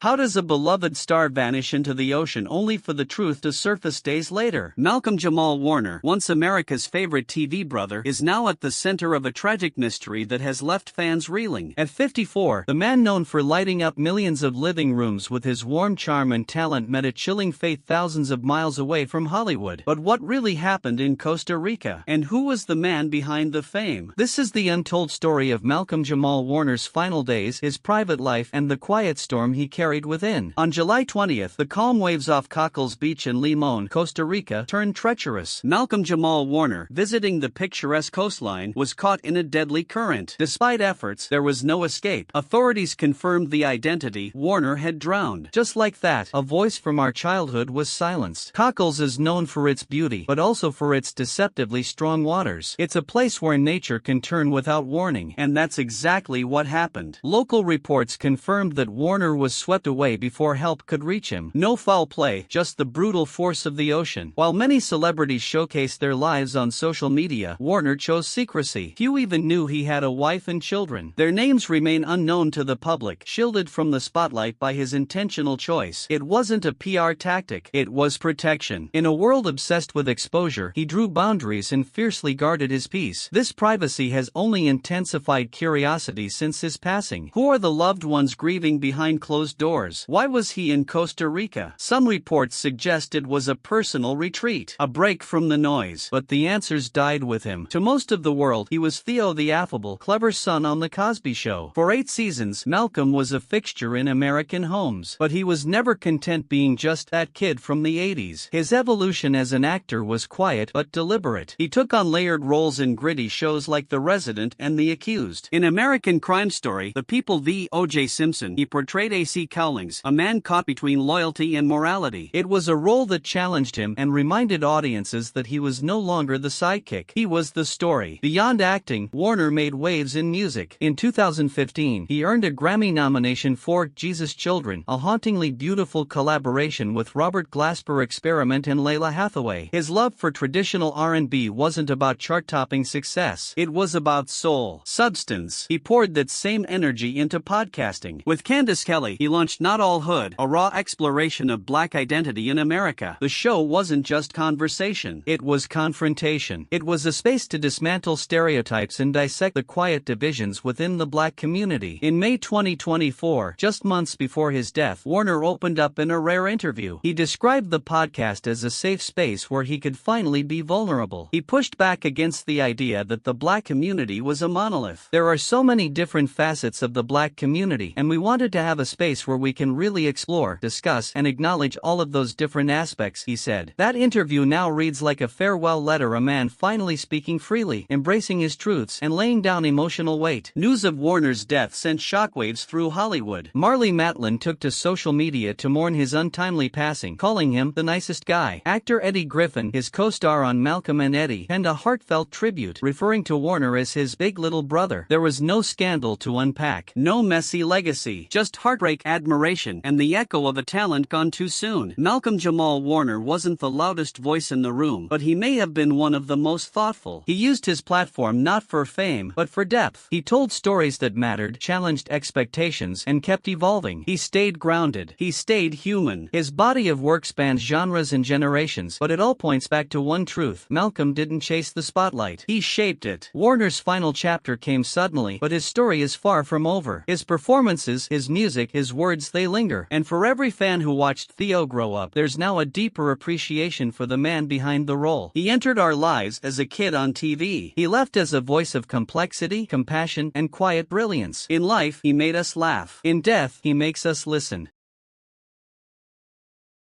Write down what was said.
How does a beloved star vanish into the ocean only for the truth to surface days later? Malcolm-Jamal Warner, once America's favorite TV brother, is now at the center of a tragic mystery that has left fans reeling. At 54, the man known for lighting up millions of living rooms with his warm charm and talent met a chilling fate thousands of miles away from Hollywood. But what really happened in Costa Rica? And who was the man behind the fame? This is the untold story of Malcolm-Jamal Warner's final days, his private life, and the quiet storm he carried within. On July 20th, the calm waves off Cockles Beach in Limon, Costa Rica, turned treacherous. Malcolm-Jamal Warner, visiting the picturesque coastline, was caught in a deadly current. Despite efforts, there was no escape. Authorities confirmed the identity: Warner had drowned. Just like that, a voice from our childhood was silenced. Cockles is known for its beauty, but also for its deceptively strong waters. It's a place where nature can turn without warning, and that's exactly what happened. Local reports confirmed that Warner was swept away before help could reach him. No foul play, just the brutal force of the ocean. While many celebrities showcased their lives on social media, Warner chose secrecy. Few even knew he had a wife and children. Their names remain unknown to the public, shielded from the spotlight by his intentional choice. It wasn't a PR tactic, it was protection. In a world obsessed with exposure, he drew boundaries and fiercely guarded his peace. This privacy has only intensified curiosity since his passing. Who are the loved ones grieving behind closed doors? Why was he in Costa Rica? Some reports suggest it was a personal retreat, a break from the noise. But the answers died with him. To most of the world, he was Theo the affable, clever son on the Cosby Show. For 8 seasons, Malcolm was a fixture in American homes. But he was never content being just that kid from the 80s. His evolution as an actor was quiet but deliberate. He took on layered roles in gritty shows like The Resident and The Accused. In American Crime Story, The People v. O.J. Simpson, he portrayed A.C. Cowlings, a man caught between loyalty and morality. It was a role that challenged him and reminded audiences that he was no longer the sidekick. He was the story. Beyond acting, Warner made waves in music. In 2015, he earned a Grammy nomination for Jesus Children, a hauntingly beautiful collaboration with Robert Glasper Experiment and Layla Hathaway. His love for traditional R&B wasn't about chart-topping success. It was about soul, substance. He poured that same energy into podcasting. With Candace Kelly, he launched Not All Hood, a raw exploration of black identity in America. The show wasn't just conversation, it was confrontation. It was a space to dismantle stereotypes and dissect the quiet divisions within the black community. In May 2024, just months before his death, Warner opened up in a rare interview. He described the podcast as a safe space where he could finally be vulnerable. He pushed back against the idea that the black community was a monolith. There are so many different facets of the black community, and we wanted to have a space where we can really explore, discuss, and acknowledge all of those different aspects, he said. That interview now reads like a farewell letter, a man finally speaking freely, embracing his truths, and laying down emotional weight. News of Warner's death sent shockwaves through Hollywood. Marlee Matlin took to social media to mourn his untimely passing, calling him the nicest guy. Actor Eddie Griffin, his co-star on Malcolm and Eddie, penned a heartfelt tribute, referring to Warner as his big little brother. There was no scandal to unpack, no messy legacy, just heartbreak, admiration, and the echo of a talent gone too soon. Malcolm-Jamal Warner wasn't the loudest voice in the room, but he may have been one of the most thoughtful. He used his platform not for fame, but for depth. He told stories that mattered, challenged expectations, and kept evolving. He stayed grounded. He stayed human. His body of work spans genres and generations, but it all points back to one truth: Malcolm didn't chase the spotlight. He shaped it. Warner's final chapter came suddenly, but his story is far from over. His performances, his music, his words, they linger. And for every fan who watched Theo grow up, there's now a deeper appreciation for the man behind the role. He entered our lives as a kid on TV. He left as a voice of complexity, compassion, and quiet brilliance. In life, he made us laugh. In death, he makes us listen.